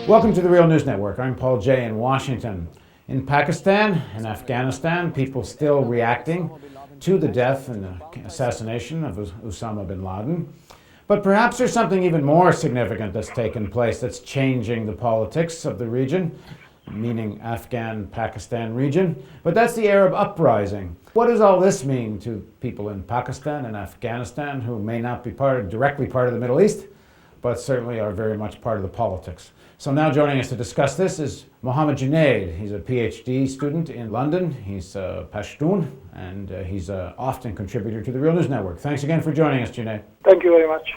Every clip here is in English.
Welcome to the Real News Network. I'm Paul Jay in Washington. In Pakistan and Afghanistan, people still reacting to the death and assassination of Osama bin Laden. But perhaps there's something even more significant that's taken place that's changing the politics of the region, meaning Afghan-Pakistan region. But that's the Arab uprising. What does all this mean to people in Pakistan and Afghanistan who may not be directly part of the Middle East, but certainly are very much part of the politics? So now joining us to discuss this is Mohammed Junaid. He's a PhD student in London. He's Pashtun, and he's an often contributor to the Real News Network. Thanks again for joining us, Junaid. Thank you very much.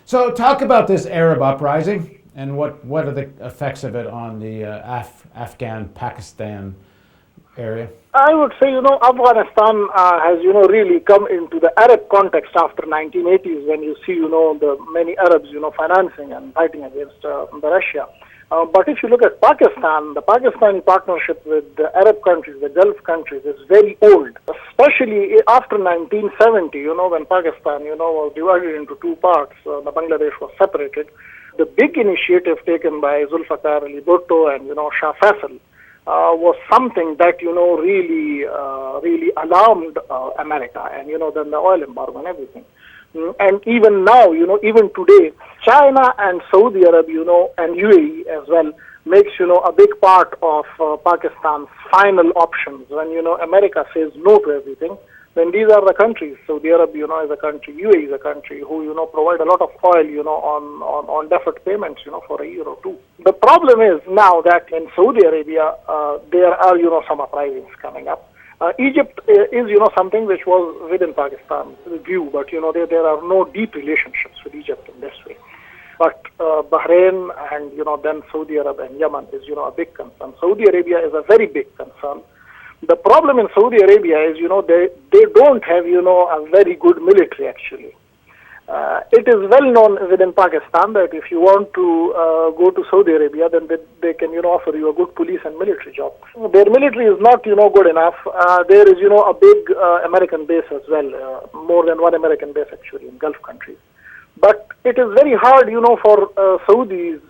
So talk about this Arab uprising and what are the effects of it on the Afghan-Pakistan area? I would say, Afghanistan has, really come into the Arab context after 1980s when you see, the many Arabs, financing and fighting against Russia. But if you look at Pakistan, the Pakistani partnership with the Arab countries, the Gulf countries, is very old, especially after 1970, when Pakistan, was divided into two parts. The Bangladesh was separated. The big initiative taken by Zulfikar Ali Bhutto and, Shah Faisal was something that, really alarmed America and, then the oil embargo and everything. And even now, even today, China and Saudi Arabia, and UAE as well, makes, a big part of Pakistan's final options. When, America says no to everything, then these are the countries. Saudi Arabia, is a country, UAE is a country who, provide a lot of oil, on deferred payments, for a year or two. The problem is now that in Saudi Arabia, there are, some uprisings coming up. Egypt is, something which was within Pakistan's view, but, there are no deep relationships with Egypt in this way. But Bahrain and, then Saudi Arabia and Yemen is, a big concern. Saudi Arabia is a very big concern. The problem in Saudi Arabia is, they don't have, a very good military, actually. It is well known within Pakistan that if you want to go to Saudi Arabia, then they can, offer you a good police and military job. Their military is not, good enough. There is, a big American base as well, more than one American base actually in Gulf countries. But it is very hard, for Saudis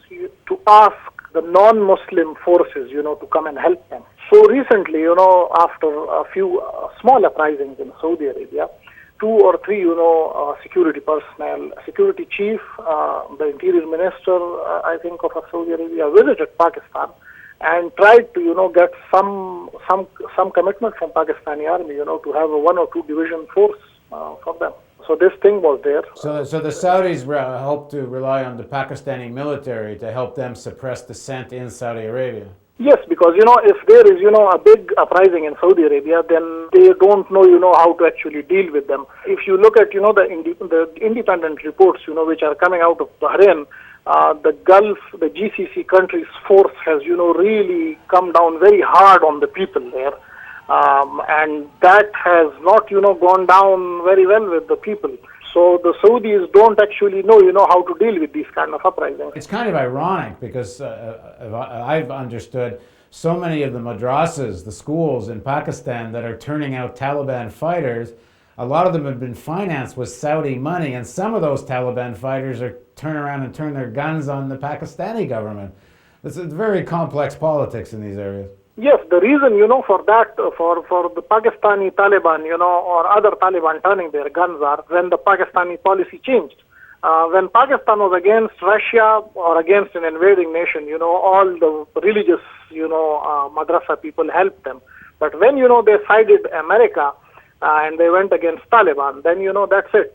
to ask the non-Muslim forces, to come and help them. So recently, after a few small uprisings in Saudi Arabia, 2 or 3, security personnel, security chief, the interior minister, I think, of Saudi Arabia visited Pakistan and tried to, get some commitment from Pakistani army, to have a 1 or 2 division force for them. So this thing was there. So the Saudis hope to rely on the Pakistani military to help them suppress dissent in Saudi Arabia. Yes, because, if there is, a big uprising in Saudi Arabia, then they don't know, how to actually deal with them. If you look at, the independent reports, which are coming out of Bahrain, the Gulf, the GCC countries' force has, really come down very hard on the people there. And that has not, gone down very well with the people. So the Saudis don't actually know, how to deal with these kind of uprisings. It's kind of ironic because I've understood so many of the madrasas, the schools in Pakistan that are turning out Taliban fighters, a lot of them have been financed with Saudi money, and some of those Taliban fighters are turn around and turn their guns on the Pakistani government. It's a very complex politics in these areas. Yes, the reason, for that, for the Pakistani Taliban, or other Taliban turning their guns are when the Pakistani policy changed. When Pakistan was against Russia or against an invading nation, all the religious, madrasa people helped them. But when, they sided America and they went against Taliban, then, that's it.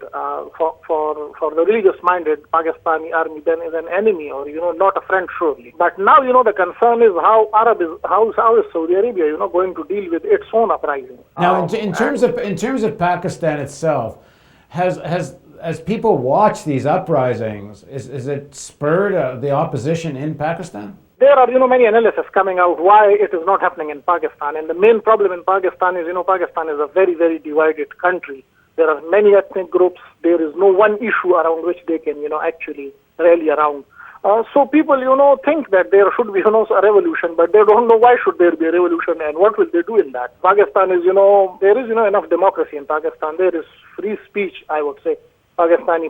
For the religious-minded Pakistani army, then is an enemy or, not a friend, surely. But now, the concern is how is Saudi Arabia, going to deal with its own uprising. Now, in terms of Pakistan itself, as people watch these uprisings, is it spurred the opposition in Pakistan? There are, many analyses coming out why it is not happening in Pakistan. And the main problem in Pakistan is, Pakistan is a very, very divided country. There are many ethnic groups. There is no one issue around which they can, actually rally around. So people, think that there should be, a revolution, but they don't know why should there be a revolution and what will they do in that. Pakistan is, there is, enough democracy in Pakistan. There is free speech, I would say. Pakistani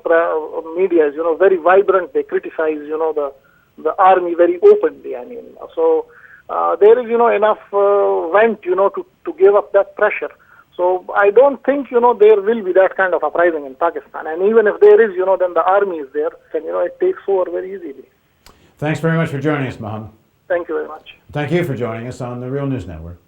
media is, very vibrant. They criticize, the army very openly. I mean, so there is, enough vent, to give up that pressure. So I don't think, there will be that kind of uprising in Pakistan. And even if there is, then the army is there, and, it takes over very easily. Thanks very much for joining us, Mohammed. Thank you very much. Thank you for joining us on the Real News Network.